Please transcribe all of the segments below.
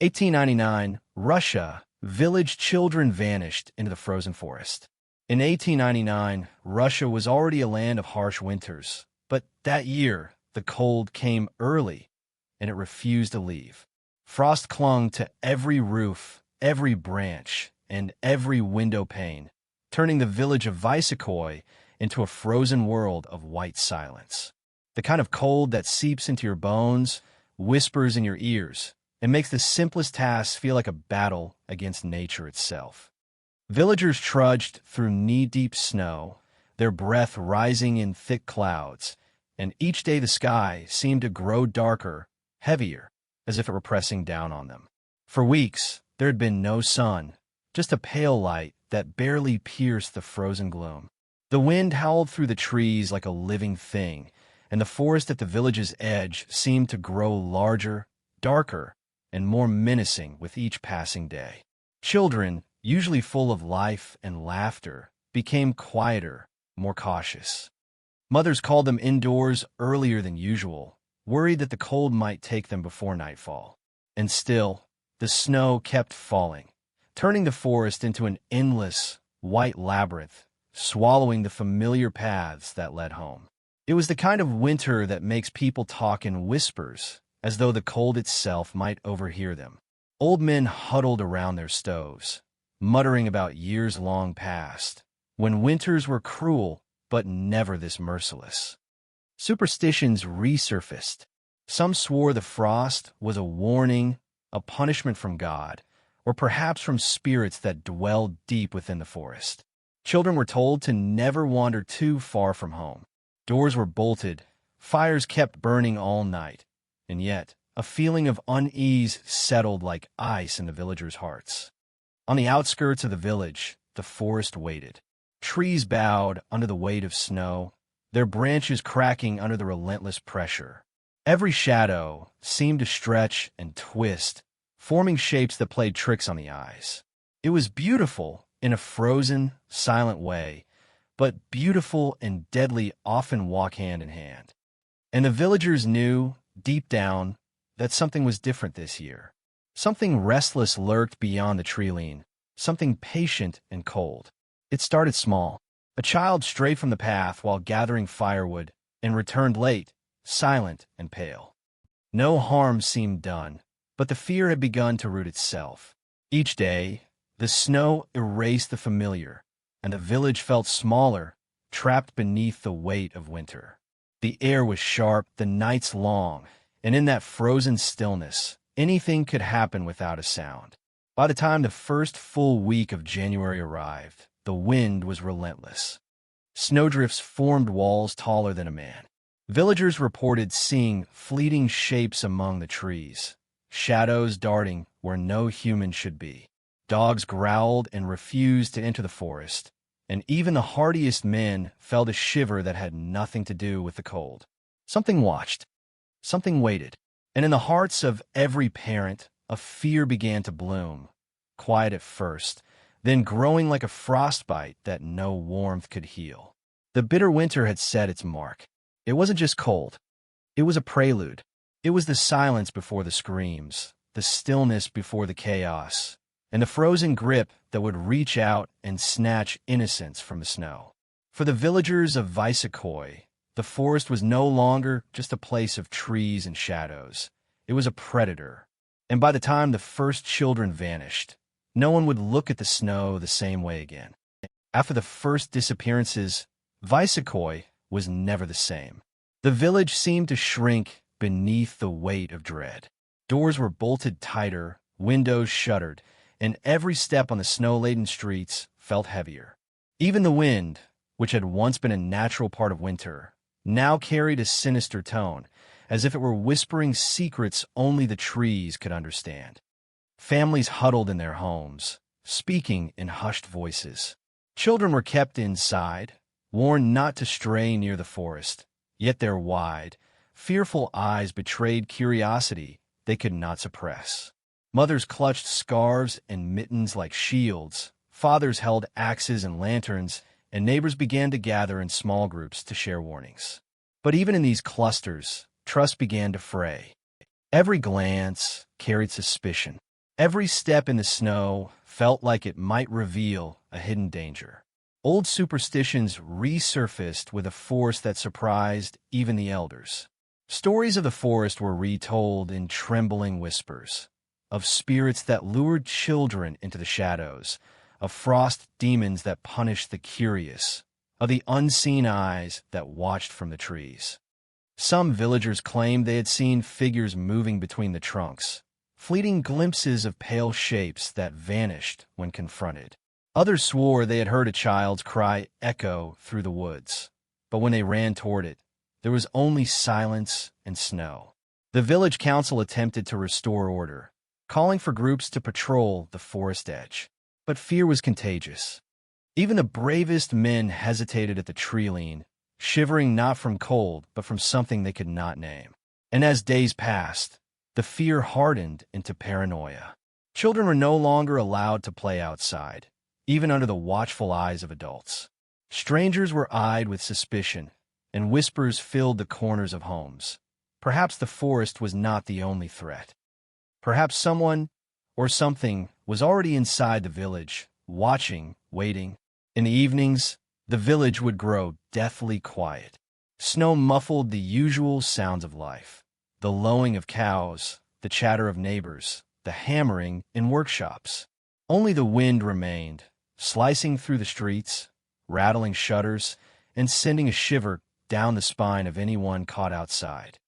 1899, Russia. Village children vanished into the frozen forest. In 1899, Russia was already a land of harsh winters, but that year, the cold came early, and it refused to leave. Frost clung to every roof, every branch, and every window pane, turning the village of Visekoy into a frozen world of white silence. The kind of cold that seeps into your bones, whispers in your ears, and makes the simplest tasks feel like a battle against nature itself. Villagers trudged through knee-deep snow, their breath rising in thick clouds, and each day the sky seemed to grow darker, heavier, as if it were pressing down on them. For weeks, there had been no sun, just a pale light that barely pierced the frozen gloom. The wind howled through the trees like a living thing, and the forest at the village's edge seemed to grow larger, darker, and more menacing with each passing day. Children, usually full of life and laughter, became quieter, more cautious. Mothers called them indoors earlier than usual, worried that the cold might take them before nightfall. And still, the snow kept falling, turning the forest into an endless, white labyrinth, swallowing the familiar paths that led home. It was the kind of winter that makes people talk in whispers, as though the cold itself might overhear them. Old men huddled around their stoves, muttering about years long past, when winters were cruel but never this merciless. Superstitions resurfaced. Some swore the frost was a warning, a punishment from God, or perhaps from spirits that dwelled deep within the forest. Children were told to never wander too far from home. Doors were bolted, fires kept burning all night, and yet a feeling of unease settled like ice in the villagers' hearts. On the outskirts of the village, the forest waited. Trees bowed under the weight of snow, their branches cracking under the relentless pressure. Every shadow seemed to stretch and twist, forming shapes that played tricks on the eyes. It was beautiful in a frozen, silent way, but beautiful and deadly often walk hand in hand. And the villagers knew, deep down, that something was different this year. Something restless lurked beyond the tree-line, something patient and cold. It started small. A child strayed from the path while gathering firewood and returned late, silent and pale. No harm seemed done, but the fear had begun to root itself. Each day, the snow erased the familiar, and the village felt smaller, trapped beneath the weight of winter. The air was sharp, the nights long, and in that frozen stillness, anything could happen without a sound. By the time the first full week of January arrived, the wind was relentless. Snowdrifts formed walls taller than a man. Villagers reported seeing fleeting shapes among the trees, shadows darting where no human should be. Dogs growled and refused to enter the forest, and even the hardiest men felt a shiver that had nothing to do with the cold. Something watched, something waited, and in the hearts of every parent, a fear began to bloom, quiet at first, then growing like a frostbite that no warmth could heal. The bitter winter had set its mark. It wasn't just cold. It was a prelude. It was the silence before the screams, the stillness before the chaos, and the frozen grip that would reach out and snatch innocence from the snow. For the villagers of Visekoy, the forest was no longer just a place of trees and shadows. It was a predator. And by the time the first children vanished, no one would look at the snow the same way again. After the first disappearances, Visekoy was never the same. The village seemed to shrink beneath the weight of dread. Doors were bolted tighter, windows shuttered, and every step on the snow-laden streets felt heavier. Even the wind, which had once been a natural part of winter, now carried a sinister tone, as if it were whispering secrets only the trees could understand. Families huddled in their homes, speaking in hushed voices. Children were kept inside, warned not to stray near the forest, yet their wide, fearful eyes betrayed curiosity they could not suppress. Mothers clutched scarves and mittens like shields, fathers held axes and lanterns, and neighbors began to gather in small groups to share warnings. But even in these clusters, trust began to fray. Every glance carried suspicion. Every step in the snow felt like it might reveal a hidden danger. Old superstitions resurfaced with a force that surprised even the elders. Stories of the forest were retold in trembling whispers, of spirits that lured children into the shadows, of frost demons that punished the curious, of the unseen eyes that watched from the trees. Some villagers claimed they had seen figures moving between the trunks, fleeting glimpses of pale shapes that vanished when confronted. Others swore they had heard a child's cry echo through the woods, but when they ran toward it, there was only silence and snow. The village council attempted to restore order, calling for groups to patrol the forest edge. But fear was contagious. Even the bravest men hesitated at the tree-lean, shivering not from cold, but from something they could not name. And as days passed, the fear hardened into paranoia. Children were no longer allowed to play outside, even under the watchful eyes of adults. Strangers were eyed with suspicion, and whispers filled the corners of homes. Perhaps the forest was not the only threat. Perhaps someone or something was already inside the village, watching, waiting. In the evenings, the village would grow deathly quiet. Snow muffled the usual sounds of life: the lowing of cows, the chatter of neighbors, the hammering in workshops. Only the wind remained, slicing through the streets, rattling shutters, and sending a shiver down the spine of anyone caught outside.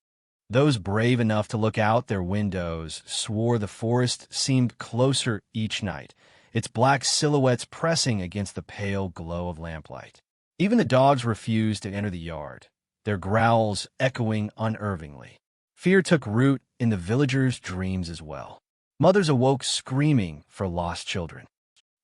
Those brave enough to look out their windows swore the forest seemed closer each night, its black silhouettes pressing against the pale glow of lamplight. Even the dogs refused to enter the yard, their growls echoing unervingly. Fear took root in the villagers' dreams as well. Mothers awoke screaming for lost children.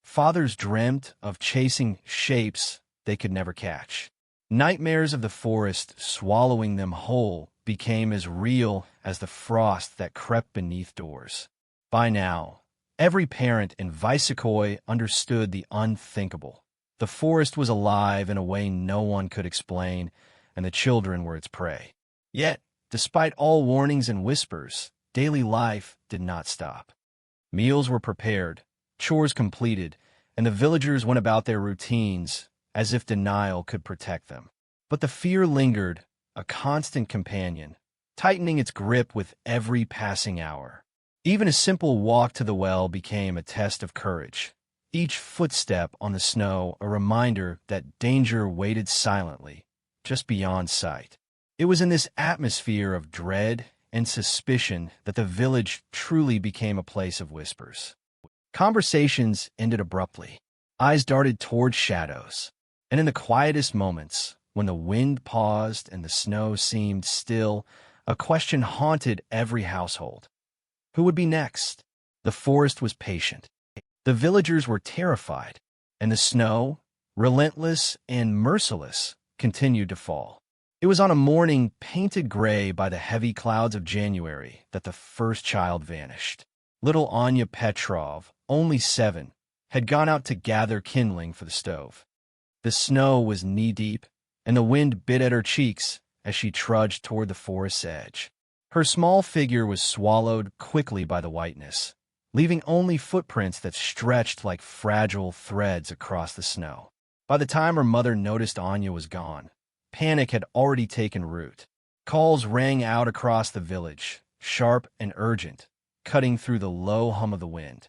Fathers dreamt of chasing shapes they could never catch. Nightmares of the forest swallowing them whole became as real as the frost that crept beneath doors. By now, every parent in Visecoy understood the unthinkable. The forest was alive in a way no one could explain, and the children were its prey. Yet, despite all warnings and whispers, daily life did not stop. Meals were prepared, chores completed, and the villagers went about their routines as if denial could protect them. But the fear lingered, a constant companion, tightening its grip with every passing hour. Even a simple walk to the well became a test of courage, each footstep on the snow a reminder that danger waited silently, just beyond sight. It was in this atmosphere of dread and suspicion that the village truly became a place of whispers. Conversations ended abruptly. Eyes darted toward shadows, and in the quietest moments, when the wind paused and the snow seemed still, a question haunted every household. Who would be next? The forest was patient. The villagers were terrified, and the snow, relentless and merciless, continued to fall. It was on a morning painted gray by the heavy clouds of January that the first child vanished. Little Anya Petrov, only 7, had gone out to gather kindling for the stove. The snow was knee-deep, and the wind bit at her cheeks as she trudged toward the forest's edge. Her small figure was swallowed quickly by the whiteness, leaving only footprints that stretched like fragile threads across the snow. By the time her mother noticed Anya was gone, panic had already taken root. Calls rang out across the village, sharp and urgent, cutting through the low hum of the wind.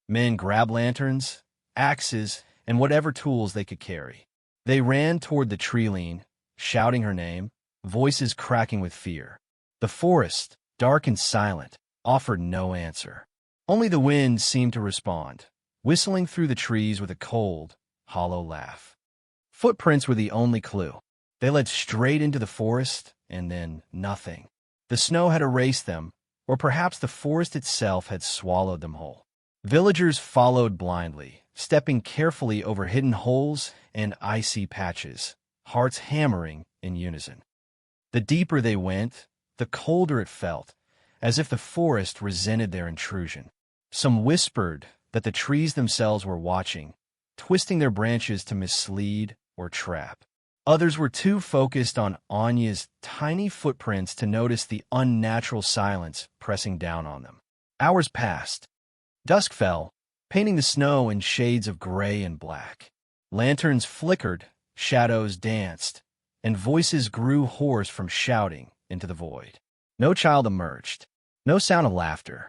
Men grabbed lanterns, axes, and whatever tools they could carry. They ran toward the tree-lean, shouting her name, voices cracking with fear. The forest, dark and silent, offered no answer. Only the wind seemed to respond, whistling through the trees with a cold, hollow laugh. Footprints were the only clue. They led straight into the forest, and then nothing. The snow had erased them, or perhaps the forest itself had swallowed them whole. Villagers followed blindly, stepping carefully over hidden holes and icy patches, hearts hammering in unison. The deeper they went, the colder it felt, as if the forest resented their intrusion. Some whispered that the trees themselves were watching, twisting their branches to mislead or trap. Others were too focused on Anya's tiny footprints to notice the unnatural silence pressing down on them. Hours passed, Dusk fell, painting the snow in shades of gray and black. Lanterns flickered, shadows danced, and voices grew hoarse from shouting into the void. No child emerged, no sound of laughter.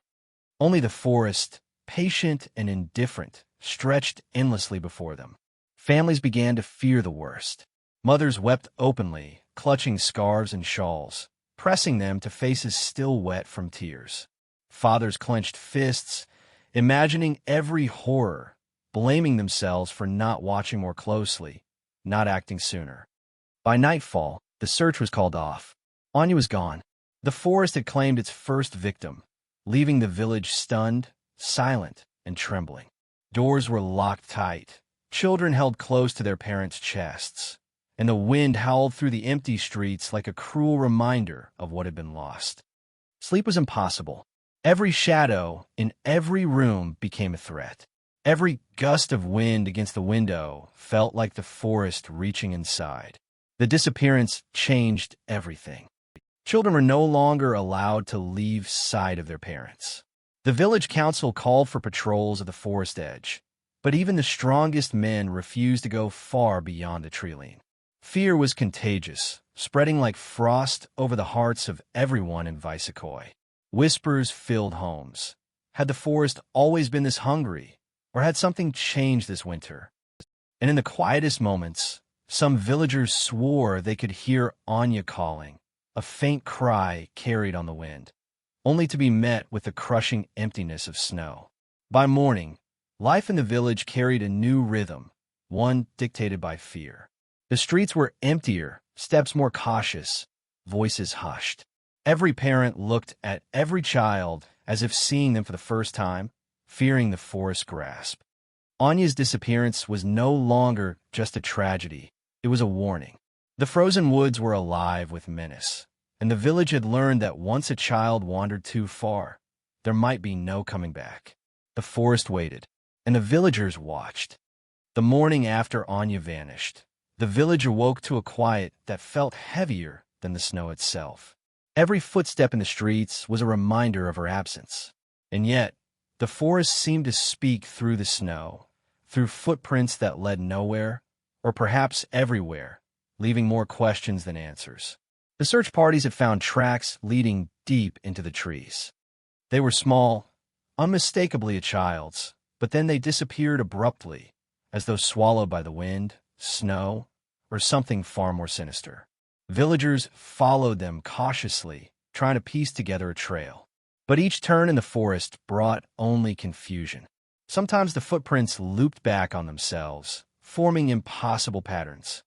Only the forest, patient and indifferent, stretched endlessly before them. Families began to fear the worst. Mothers wept openly, clutching scarves and shawls, pressing them to faces still wet from tears. Fathers clenched fists, imagining every horror, blaming themselves for not watching more closely, not acting sooner. By nightfall, the search was called off. Anya was gone. The forest had claimed its first victim, leaving the village stunned, silent, and trembling. Doors were locked tight. Children held close to their parents' chests, and the wind howled through the empty streets like a cruel reminder of what had been lost. Sleep was impossible. Every shadow in every room became a threat. Every gust of wind against the window felt like the forest reaching inside. The disappearance changed everything. Children were no longer allowed to leave sight of their parents. The village council called for patrols at the forest edge, but even the strongest men refused to go far beyond the tree line. Fear was contagious, spreading like frost over the hearts of everyone in Visecoy. Whispers filled homes. Had the forest always been this hungry, or had something changed this winter? And in the quietest moments, some villagers swore they could hear Anya calling, a faint cry carried on the wind, only to be met with the crushing emptiness of snow. By morning, life in the village carried a new rhythm, one dictated by fear. The streets were emptier, steps more cautious, voices hushed. Every parent looked at every child as if seeing them for the first time, fearing the forest's grasp. Anya's disappearance was no longer just a tragedy, it was a warning. The frozen woods were alive with menace, and the village had learned that once a child wandered too far, there might be no coming back. The forest waited, and the villagers watched. The morning after Anya vanished, the village awoke to a quiet that felt heavier than the snow itself. Every footstep in the streets was a reminder of her absence. And yet, the forest seemed to speak through the snow, through footprints that led nowhere, or perhaps everywhere, leaving more questions than answers. The search parties had found tracks leading deep into the trees. They were small, unmistakably a child's, but then they disappeared abruptly, as though swallowed by the wind, snow, or something far more sinister. Villagers followed them cautiously, trying to piece together a trail. But each turn in the forest brought only confusion. Sometimes the footprints looped back on themselves, forming impossible patterns.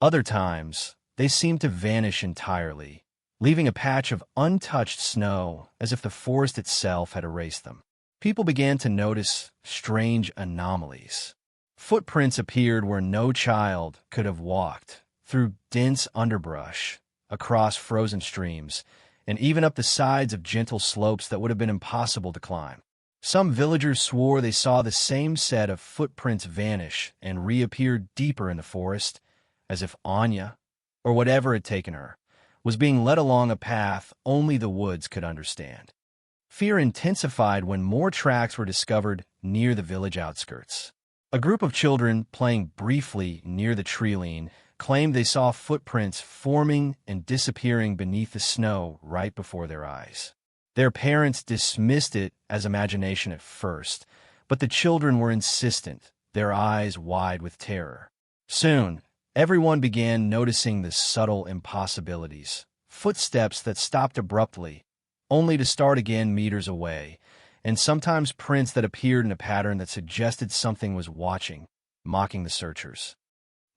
Other times, they seemed to vanish entirely, leaving a patch of untouched snow as if the forest itself had erased them. People began to notice strange anomalies. Footprints appeared where no child could have walked, through dense underbrush, across frozen streams, and even up the sides of gentle slopes that would have been impossible to climb. Some villagers swore they saw the same set of footprints vanish and reappear deeper in the forest, as if Anya, or whatever had taken her, was being led along a path only the woods could understand. Fear intensified when more tracks were discovered near the village outskirts. A group of children playing briefly near the tree line claimed they saw footprints forming and disappearing beneath the snow right before their eyes. Their parents dismissed it as imagination at first, but the children were insistent, their eyes wide with terror. Soon, everyone began noticing the subtle impossibilities, footsteps that stopped abruptly, only to start again meters away, and sometimes prints that appeared in a pattern that suggested something was watching, mocking the searchers.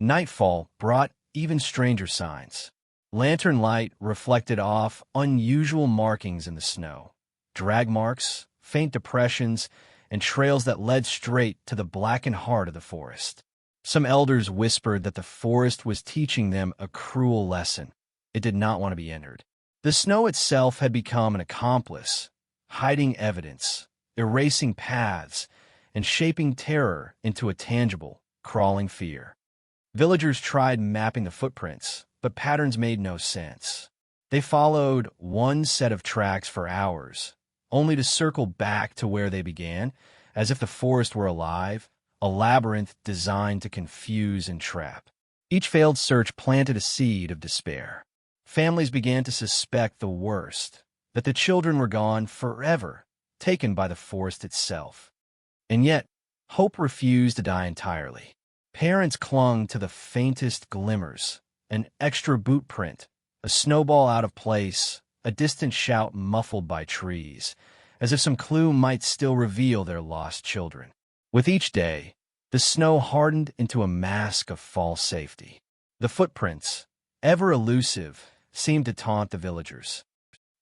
Nightfall brought even stranger signs. Lantern light reflected off unusual markings in the snow, drag marks, faint depressions, and trails that led straight to the blackened heart of the forest. Some elders whispered that the forest was teaching them a cruel lesson. It did not want to be entered. The snow itself had become an accomplice, hiding evidence, erasing paths, and shaping terror into a tangible, crawling fear. Villagers tried mapping the footprints, but patterns made no sense. They followed one set of tracks for hours, only to circle back to where they began, as if the forest were alive, a labyrinth designed to confuse and trap. Each failed search planted a seed of despair. Families began to suspect the worst, that the children were gone forever, taken by the forest itself. And yet, hope refused to die entirely. Parents clung to the faintest glimmers, an extra boot print, a snowball out of place, a distant shout muffled by trees, as if some clue might still reveal their lost children. With each day, the snow hardened into a mask of false safety. The footprints, ever elusive, seemed to taunt the villagers.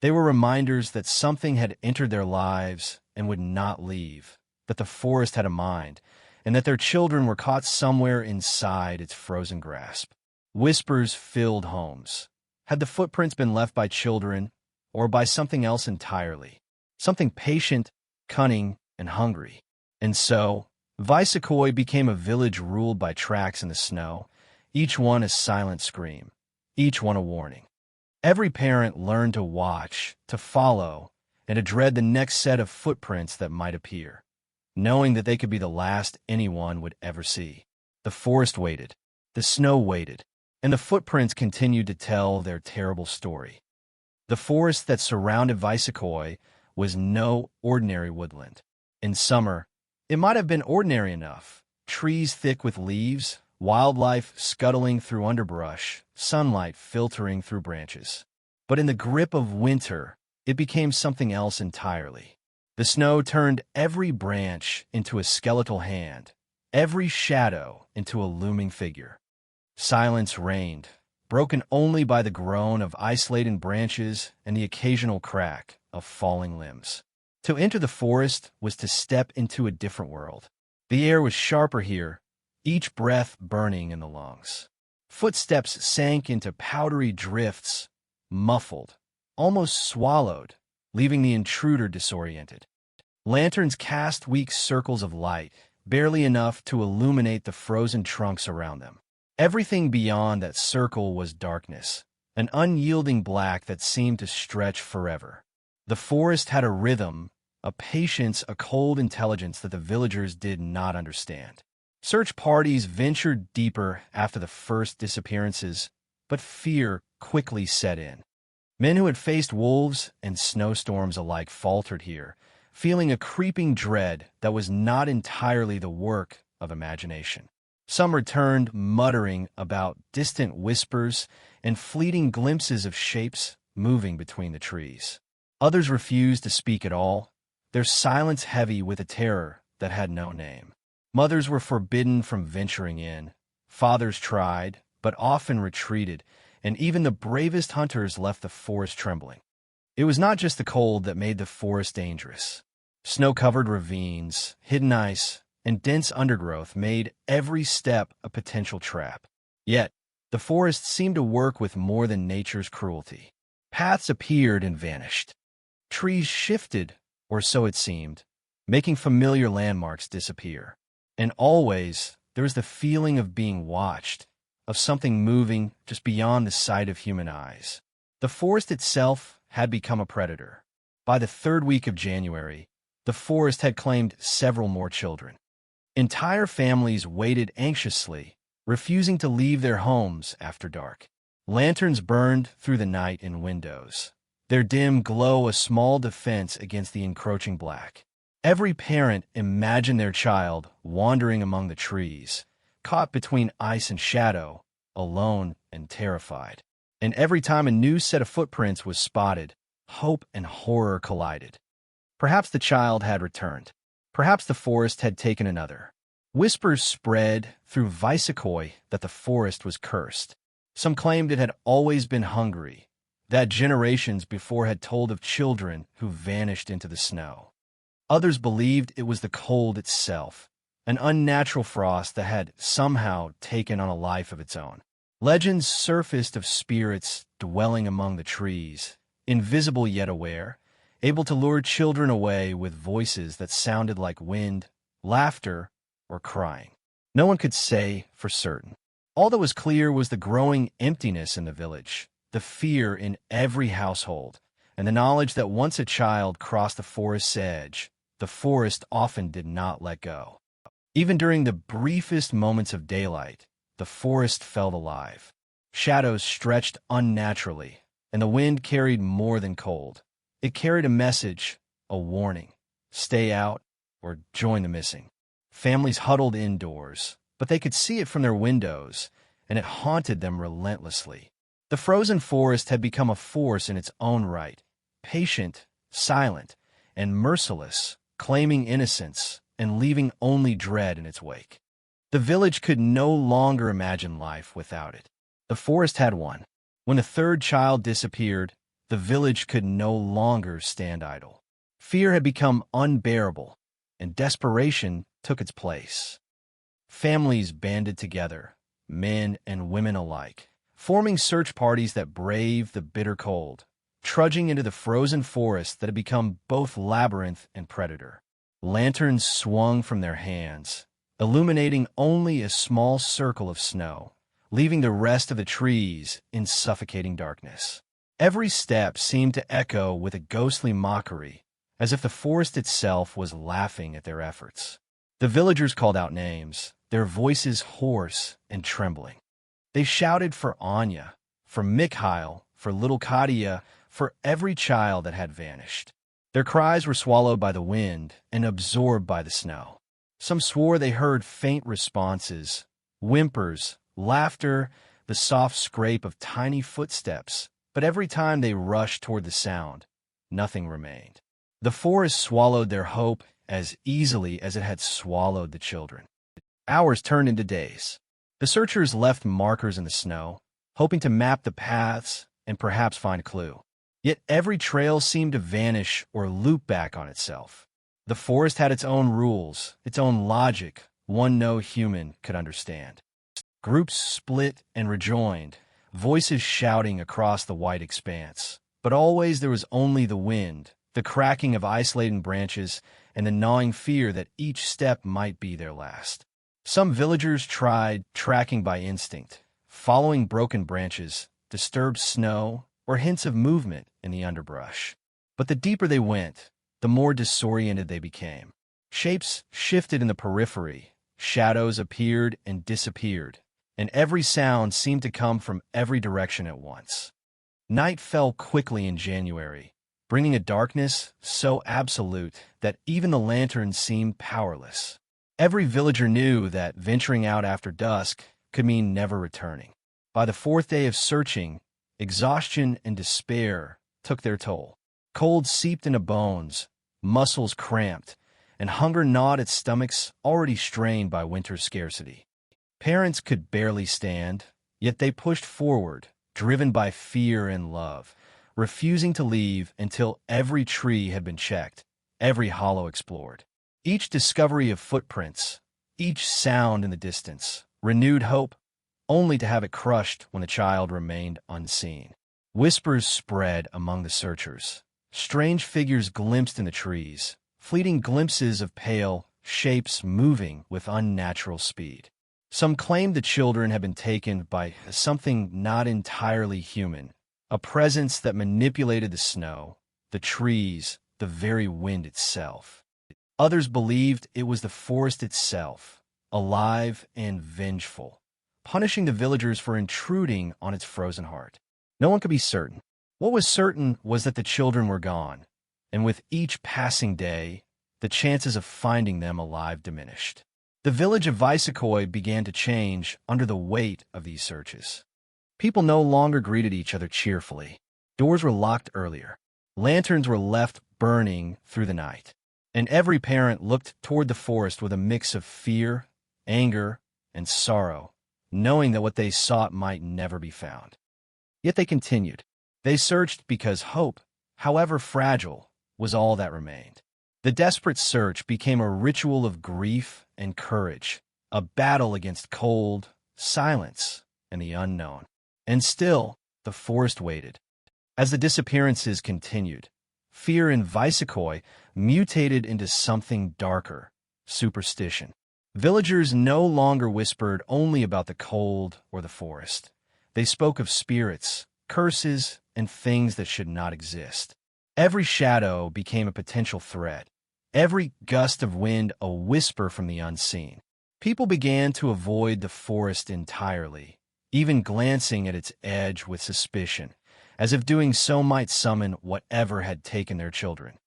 They were reminders that something had entered their lives and would not leave, that the forest had a mind, and that their children were caught somewhere inside its frozen grasp. Whispers filled homes. Had the footprints been left by children, or by something else entirely? Something patient, cunning, and hungry. And so, Visecoy became a village ruled by tracks in the snow, each one a silent scream, each one a warning. Every parent learned to watch, to follow, and to dread the next set of footprints that might appear, knowing that they could be the last anyone would ever see. The forest waited, the snow waited, and the footprints continued to tell their terrible story. The forest that surrounded Visecoy was no ordinary woodland. In summer, it might have been ordinary enough, trees thick with leaves, wildlife scuttling through underbrush, sunlight filtering through branches. But in the grip of winter, it became something else entirely. The snow turned every branch into a skeletal hand, every shadow into a looming figure. Silence reigned, broken only by the groan of isolated branches and the occasional crack of falling limbs. To enter the forest was to step into a different world. The air was sharper here, each breath burning in the lungs. Footsteps sank into powdery drifts, muffled, almost swallowed, leaving the intruder disoriented. Lanterns cast weak circles of light, barely enough to illuminate the frozen trunks around them. Everything beyond that circle was darkness, an unyielding black that seemed to stretch forever. The forest had a rhythm, a patience, a cold intelligence that the villagers did not understand. Search parties ventured deeper after the first disappearances, but fear quickly set in. Men who had faced wolves and snowstorms alike faltered here, feeling a creeping dread that was not entirely the work of imagination. Some returned muttering about distant whispers and fleeting glimpses of shapes moving between the trees. Others refused to speak at all, their silence heavy with a terror that had no name. Mothers were forbidden from venturing in. Fathers tried, but often retreated, and even the bravest hunters left the forest trembling. It was not just the cold that made the forest dangerous. Snow-covered ravines, hidden ice, and dense undergrowth made every step a potential trap. Yet, the forest seemed to work with more than nature's cruelty. Paths appeared and vanished. Trees shifted, or so it seemed, making familiar landmarks disappear. And always, there was the feeling of being watched, of something moving just beyond the sight of human eyes. The forest itself had become a predator. By the third week of January, the forest had claimed several more children. Entire families waited anxiously, refusing to leave their homes after dark. Lanterns burned through the night in windows, their dim glow a small defense against the encroaching black. Every parent imagined their child wandering among the trees, caught between ice and shadow, alone and terrified. And every time a new set of footprints was spotted, hope and horror collided. Perhaps the child had returned. Perhaps the forest had taken another. Whispers spread through Visecoy that the forest was cursed. Some claimed it had always been hungry, that generations before had told of children who vanished into the snow. Others believed it was the cold itself, an unnatural frost that had somehow taken on a life of its own. Legends surfaced of spirits dwelling among the trees, invisible yet aware, able to lure children away with voices that sounded like wind, laughter, or crying. No one could say for certain. All that was clear was the growing emptiness in the village, the fear in every household, and the knowledge that once a child crossed the forest's edge, the forest often did not let go. Even during the briefest moments of daylight, the forest felt alive. Shadows stretched unnaturally, and the wind carried more than cold. It carried a message, a warning. Stay out or join the missing. Families huddled indoors, but they could see it from their windows, and it haunted them relentlessly. The frozen forest had become a force in its own right, patient, silent, and merciless, claiming innocence and leaving only dread in its wake. The village could no longer imagine life without it. The forest had won. When the third child disappeared, the village could no longer stand idle. Fear had become unbearable, and desperation took its place. Families banded together, men and women alike, forming search parties that braved the bitter cold, trudging into the frozen forest that had become both labyrinth and predator. Lanterns swung from their hands, illuminating only a small circle of snow, leaving the rest of the trees in suffocating darkness. Every step seemed to echo with a ghostly mockery, as if the forest itself was laughing at their efforts. The villagers called out names, their voices hoarse and trembling. They shouted for Anya, for Mikhail, for little Katia, for every child that had vanished. Their cries were swallowed by the wind and absorbed by the snow. Some swore they heard faint responses, whimpers, laughter, the soft scrape of tiny footsteps, but every time they rushed toward the sound, nothing remained. The forest swallowed their hope as easily as it had swallowed the children. Hours turned into days. The searchers left markers in the snow, hoping to map the paths and perhaps find a clue. Yet every trail seemed to vanish or loop back on itself. The forest had its own rules, its own logic, one no human could understand. Groups split and rejoined, voices shouting across the white expanse. But always there was only the wind, the cracking of isolated branches, and the gnawing fear that each step might be their last. Some villagers tried tracking by instinct, following broken branches, disturbed snow, or hints of movement in the underbrush. But the deeper they went, the more disoriented they became. Shapes shifted in the periphery, shadows appeared and disappeared, and every sound seemed to come from every direction at once. Night fell quickly in January, bringing a darkness so absolute that even the lanterns seemed powerless. Every villager knew that venturing out after dusk could mean never returning. By the fourth day of searching, exhaustion and despair took their toll. Cold seeped into bones, muscles cramped, and hunger gnawed at stomachs already strained by winter's scarcity. Parents could barely stand, yet they pushed forward, driven by fear and love, refusing to leave until every tree had been checked, every hollow explored. Each discovery of footprints, each sound in the distance, renewed hope, only to have it crushed when the child remained unseen. Whispers spread among the searchers. Strange figures glimpsed in the trees, fleeting glimpses of pale shapes moving with unnatural speed. Some claimed the children had been taken by something not entirely human, a presence that manipulated the snow, the trees, the very wind itself. Others believed it was the forest itself, alive and vengeful, punishing the villagers for intruding on its frozen heart. No one could be certain. What was certain was that the children were gone, and with each passing day, the chances of finding them alive diminished. The village of Visecoy began to change under the weight of these searches. People no longer greeted each other cheerfully. Doors were locked earlier. Lanterns were left burning through the night. And every parent looked toward the forest with a mix of fear, anger, and sorrow, knowing that what they sought might never be found. Yet they continued. They searched because hope, however fragile, was all that remained. The desperate search became a ritual of grief and courage, a battle against cold, silence, and the unknown. And still, the forest waited. As the disappearances continued, fear in Visecoy mutated into something darker, superstition. Villagers no longer whispered only about the cold or the forest. They spoke of spirits, curses, and things that should not exist. Every shadow became a potential threat. Every gust of wind a whisper from the unseen. People began to avoid the forest entirely, even glancing at its edge with suspicion, as if doing so might summon whatever had taken their children.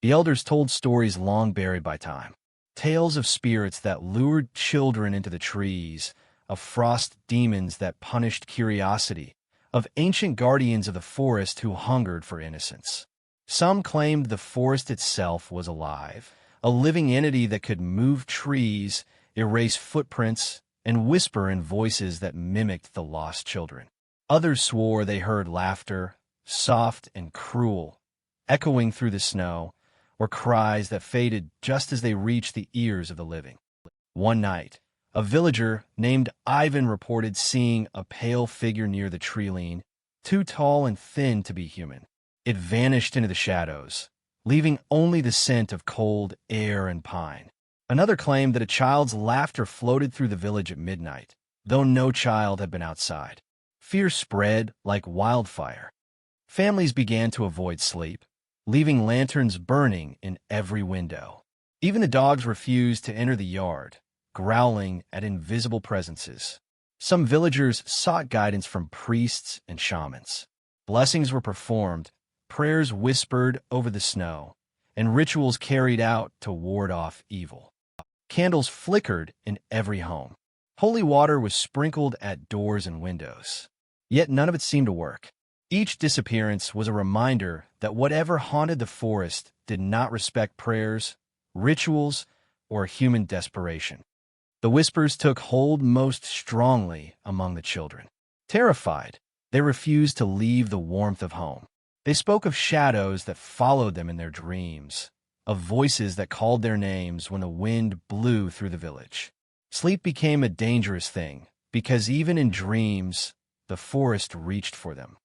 The elders told stories long buried by time. Tales of spirits that lured children into the trees, of frost demons that punished curiosity, of ancient guardians of the forest who hungered for innocence. Some claimed the forest itself was alive, a living entity that could move trees, erase footprints, and whisper in voices that mimicked the lost children. Others swore they heard laughter, soft and cruel, echoing through the snow, or cries that faded just as they reached the ears of the living. One night, a villager named Ivan reported seeing a pale figure near the tree-line, too tall and thin to be human. It vanished into the shadows, leaving only the scent of cold air and pine. Another claimed that a child's laughter floated through the village at midnight, though no child had been outside. Fear spread like wildfire. Families began to avoid sleep, leaving lanterns burning in every window. Even the dogs refused to enter the yard, growling at invisible presences. Some villagers sought guidance from priests and shamans. Blessings were performed, prayers whispered over the snow, and rituals carried out to ward off evil. Candles flickered in every home. Holy water was sprinkled at doors and windows. Yet none of it seemed to work. Each disappearance was a reminder that whatever haunted the forest did not respect prayers, rituals, or human desperation. The whispers took hold most strongly among the children. Terrified, they refused to leave the warmth of home. They spoke of shadows that followed them in their dreams, of voices that called their names when the wind blew through the village. Sleep became a dangerous thing, because even in dreams, the forest reached for them.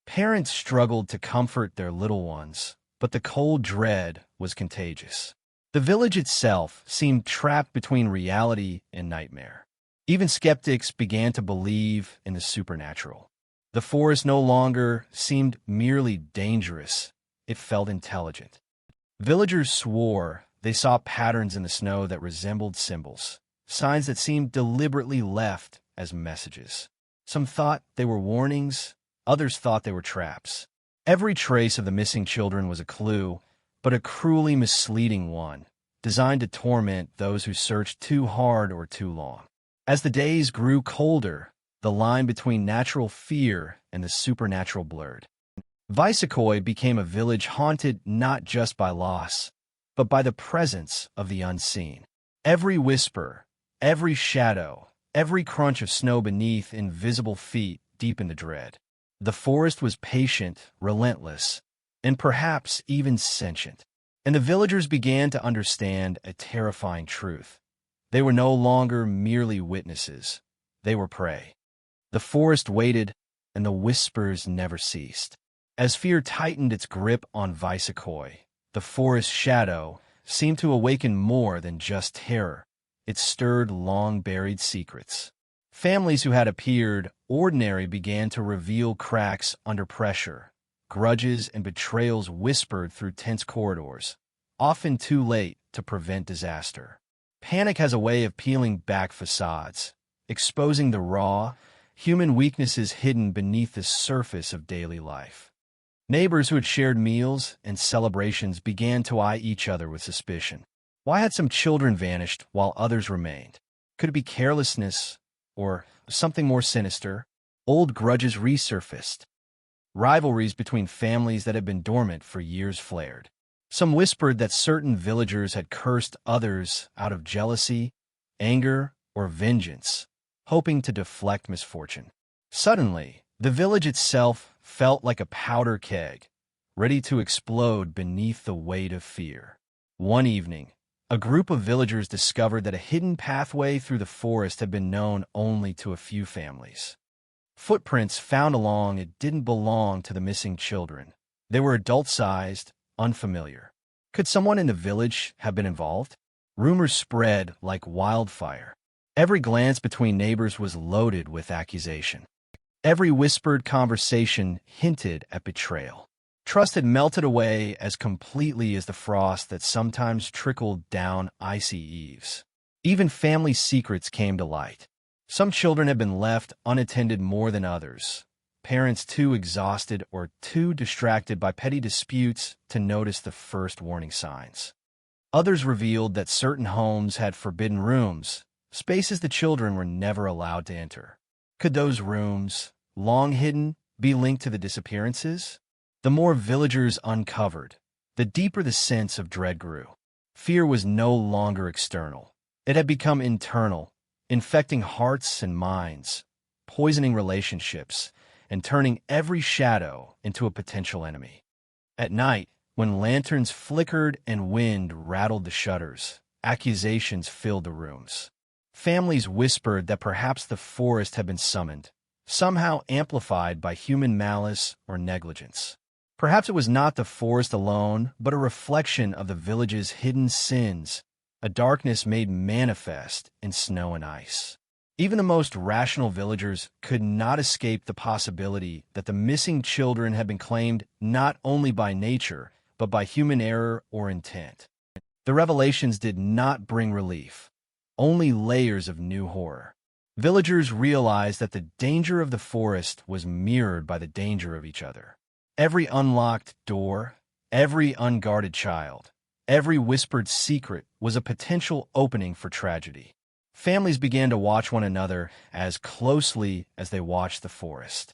Parents struggled to comfort their little ones, but the cold dread was contagious. The village itself seemed trapped between reality and nightmare. Even skeptics began to believe in the supernatural. The forest no longer seemed merely dangerous, it felt intelligent. Villagers swore they saw patterns in the snow that resembled symbols, signs that seemed deliberately left as messages. Some thought they were warnings, others thought they were traps. Every trace of the missing children was a clue, but a cruelly misleading one, designed to torment those who searched too hard or too long. As the days grew colder, the line between natural fear and the supernatural blurred. Visecoy became a village haunted not just by loss, but by the presence of the unseen. Every whisper, every shadow, every crunch of snow beneath invisible feet deepened the dread. The forest was patient, relentless, and perhaps even sentient. And the villagers began to understand a terrifying truth. They were no longer merely witnesses. They were prey. The forest waited, and the whispers never ceased. As fear tightened its grip on Visecoy, the forest shadow seemed to awaken more than just terror. It stirred long-buried secrets. Families who had appeared ordinary began to reveal cracks under pressure. Grudges and betrayals whispered through tense corridors, often too late to prevent disaster. Panic has a way of peeling back facades, exposing the raw, human weaknesses hidden beneath the surface of daily life. Neighbors who had shared meals and celebrations began to eye each other with suspicion. Why had some children vanished while others remained? Could it be carelessness or something more sinister? Old grudges resurfaced. Rivalries between families that had been dormant for years flared. Some whispered that certain villagers had cursed others out of jealousy, anger, or vengeance, hoping to deflect misfortune. Suddenly, the village itself felt like a powder keg, ready to explode beneath the weight of fear. One evening, a group of villagers discovered that a hidden pathway through the forest had been known only to a few families. Footprints found along it didn't belong to the missing children. They were adult-sized, unfamiliar. Could someone in the village have been involved? Rumors spread like wildfire. Every glance between neighbors was loaded with accusation. Every whispered conversation hinted at betrayal. Trust had melted away as completely as the frost that sometimes trickled down icy eaves. Even family secrets came to light. Some children had been left unattended more than others, parents too exhausted or too distracted by petty disputes to notice the first warning signs. Others revealed that certain homes had forbidden rooms, spaces the children were never allowed to enter. Could those rooms, long hidden, be linked to the disappearances? The more villagers uncovered, the deeper the sense of dread grew. Fear was no longer external. It had become internal, infecting hearts and minds, poisoning relationships, and turning every shadow into a potential enemy. At night, when lanterns flickered and wind rattled the shutters, accusations filled the rooms. Families whispered that perhaps the forest had been summoned, somehow amplified by human malice or negligence. Perhaps it was not the forest alone, but a reflection of the village's hidden sins, a darkness made manifest in snow and ice. Even the most rational villagers could not escape the possibility that the missing children had been claimed not only by nature, but by human error or intent. The revelations did not bring relief, only layers of new horror. Villagers realized that the danger of the forest was mirrored by the danger of each other. Every unlocked door, every unguarded child, every whispered secret was a potential opening for tragedy. Families began to watch one another as closely as they watched the forest.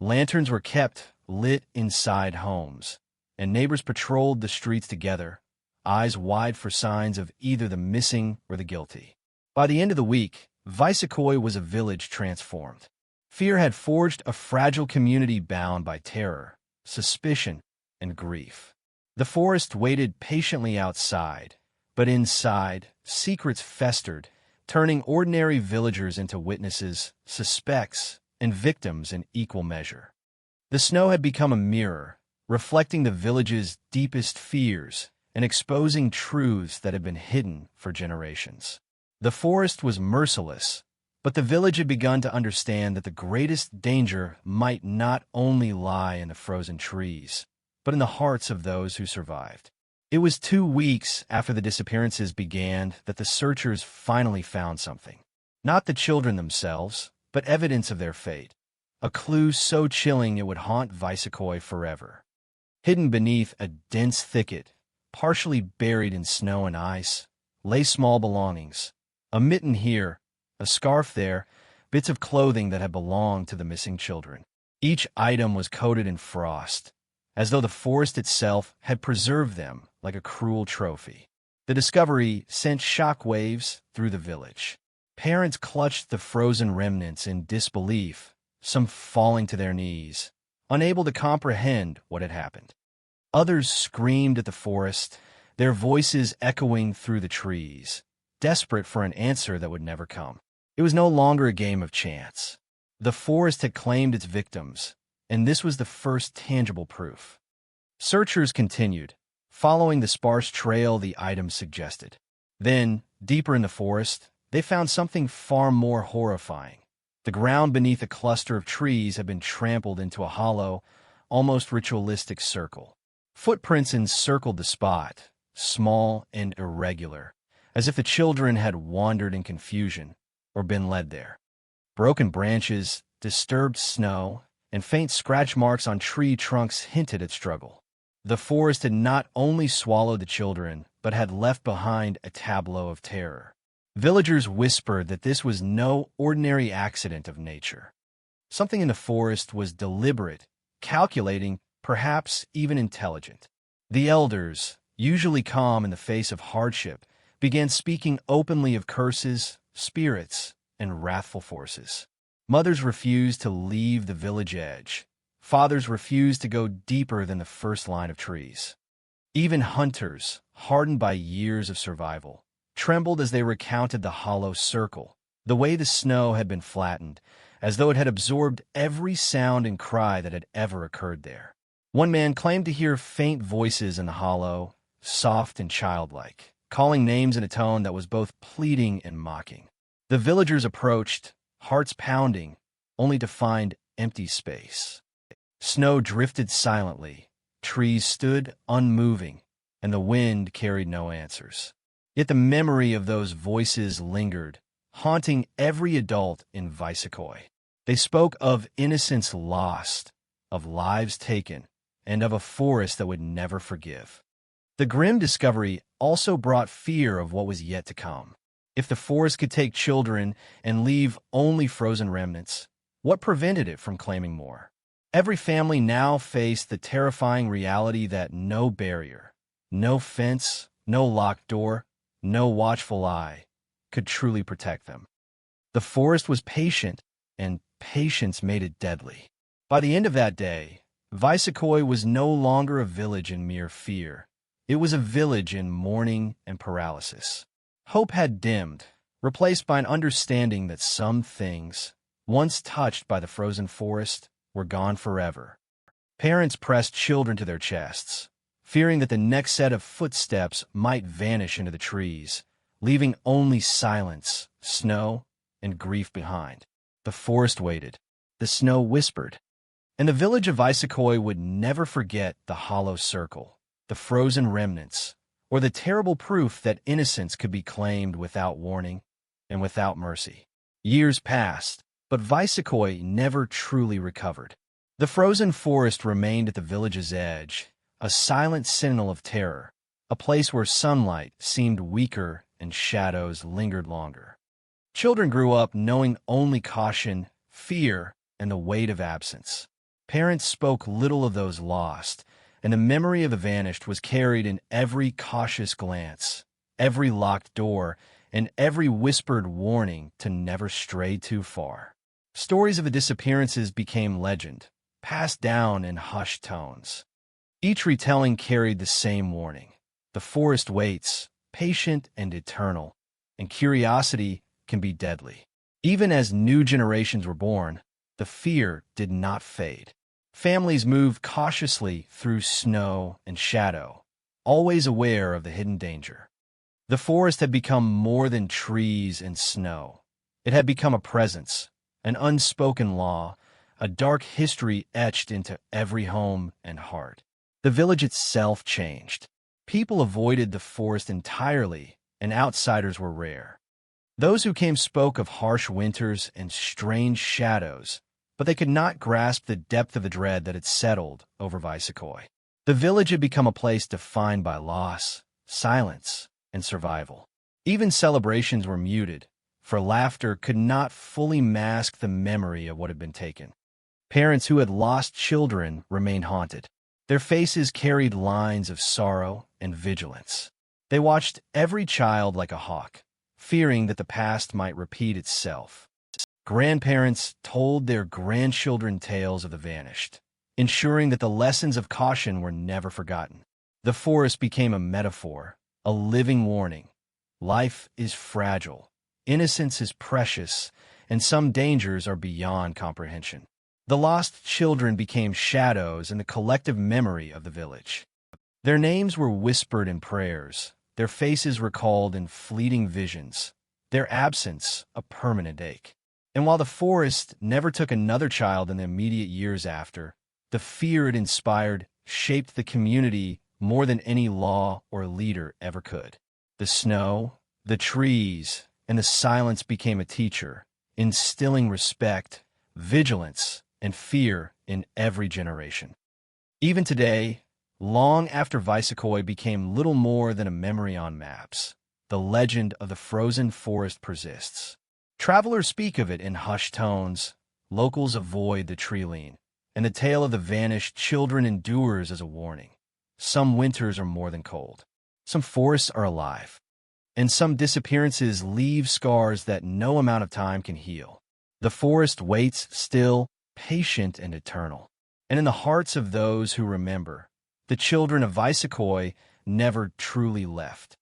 Lanterns were kept lit inside homes, and neighbors patrolled the streets together, eyes wide for signs of either the missing or the guilty. By the end of the week, Visecoy was a village transformed. Fear had forged a fragile community bound by terror, suspicion, and grief. The forest waited patiently outside, but inside, secrets festered, turning ordinary villagers into witnesses, suspects, and victims in equal measure. The snow had become a mirror, reflecting the village's deepest fears and exposing truths that had been hidden for generations. The forest was merciless, but the village had begun to understand that the greatest danger might not only lie in the frozen trees, but in the hearts of those who survived. It was 2 weeks after the disappearances began that the searchers finally found something. Not the children themselves, but evidence of their fate. A clue so chilling it would haunt Visecoy forever. Hidden beneath a dense thicket, partially buried in snow and ice, lay small belongings. A mitten here, a scarf there, bits of clothing that had belonged to the missing children. Each item was coated in frost, as though the forest itself had preserved them like a cruel trophy. The discovery sent shockwaves through the village. Parents clutched the frozen remnants in disbelief, some falling to their knees, unable to comprehend what had happened. Others screamed at the forest, their voices echoing through the trees, desperate for an answer that would never come. It was no longer a game of chance. The forest had claimed its victims, and this was the first tangible proof. Searchers continued, following the sparse trail the items suggested. Then, deeper in the forest, they found something far more horrifying. The ground beneath a cluster of trees had been trampled into a hollow, almost ritualistic circle. Footprints encircled the spot, small and irregular, as if the children had wandered in confusion or been led there. Broken branches, disturbed snow, and faint scratch marks on tree trunks hinted at struggle. The forest had not only swallowed the children, but had left behind a tableau of terror. Villagers whispered that this was no ordinary accident of nature. Something in the forest was deliberate, calculating, perhaps even intelligent. The elders, usually calm in the face of hardship, began speaking openly of curses, spirits, and wrathful forces. Mothers refused to leave the village edge. Fathers refused to go deeper than the first line of trees. Even hunters, hardened by years of survival, trembled as they recounted the hollow circle, the way the snow had been flattened, as though it had absorbed every sound and cry that had ever occurred there. One man claimed to hear faint voices in the hollow, soft and childlike, calling names in a tone that was both pleading and mocking. The villagers approached, hearts pounding, only to find empty space. Snow drifted silently, trees stood unmoving, and the wind carried no answers. Yet the memory of those voices lingered, haunting every adult in Vicecoy. They spoke of innocence lost, of lives taken, and of a forest that would never forgive. The grim discovery also brought fear of what was yet to come. If the forest could take children and leave only frozen remnants, what prevented it from claiming more? Every family now faced the terrifying reality that no barrier, no fence, no locked door, no watchful eye could truly protect them. The forest was patient, and patience made it deadly. By the end of that day, Vicecoy was no longer a village in mere fear. It was a village in mourning and paralysis. Hope had dimmed, replaced by an understanding that some things, once touched by the frozen forest, were gone forever. Parents pressed children to their chests, fearing that the next set of footsteps might vanish into the trees, leaving only silence, snow, and grief behind. The forest waited. The snow whispered. And the village of Vicecoy would never forget the hollow circle, the frozen remnants, or the terrible proof that innocence could be claimed without warning and without mercy. Years passed, but Vicecoy never truly recovered. The frozen forest remained at the village's edge, a silent sentinel of terror, a place where sunlight seemed weaker and shadows lingered longer. Children grew up knowing only caution, fear, and the weight of absence. Parents spoke little of those lost, and the memory of the vanished was carried in every cautious glance, every locked door, and every whispered warning to never stray too far. Stories of the disappearances became legend, passed down in hushed tones. Each retelling carried the same warning. The forest waits, patient and eternal, and curiosity can be deadly. Even as new generations were born, the fear did not fade. Families moved cautiously through snow and shadow, always aware of the hidden danger. The forest had become more than trees and snow. It had become a presence, an unspoken law, a dark history etched into every home and heart. The village itself changed. People avoided the forest entirely, and outsiders were rare. Those who came spoke of harsh winters and strange shadows, but they could not grasp the depth of the dread that had settled over Vicecoy. The village had become a place defined by loss, silence, and survival. Even celebrations were muted, for laughter could not fully mask the memory of what had been taken. Parents who had lost children remained haunted. Their faces carried lines of sorrow and vigilance. They watched every child like a hawk, fearing that the past might repeat itself. Grandparents told their grandchildren tales of the vanished, ensuring that the lessons of caution were never forgotten. The forest became a metaphor, a living warning. Life is fragile, innocence is precious, and some dangers are beyond comprehension. The lost children became shadows in the collective memory of the village. Their names were whispered in prayers, their faces recalled in fleeting visions, their absence a permanent ache. And while the forest never took another child in the immediate years after, the fear it inspired shaped the community more than any law or leader ever could. The snow, the trees, and the silence became a teacher, instilling respect, vigilance, and fear in every generation. Even today, long after Vicecoy became little more than a memory on maps, the legend of the frozen forest persists. Travelers speak of it in hushed tones, locals avoid the tree lean, and the tale of the vanished children endures as a warning. Some winters are more than cold. Some forests are alive. And some disappearances leave scars that no amount of time can heal. The forest waits still, patient and eternal. And in the hearts of those who remember, the children of Vicecoy never truly left.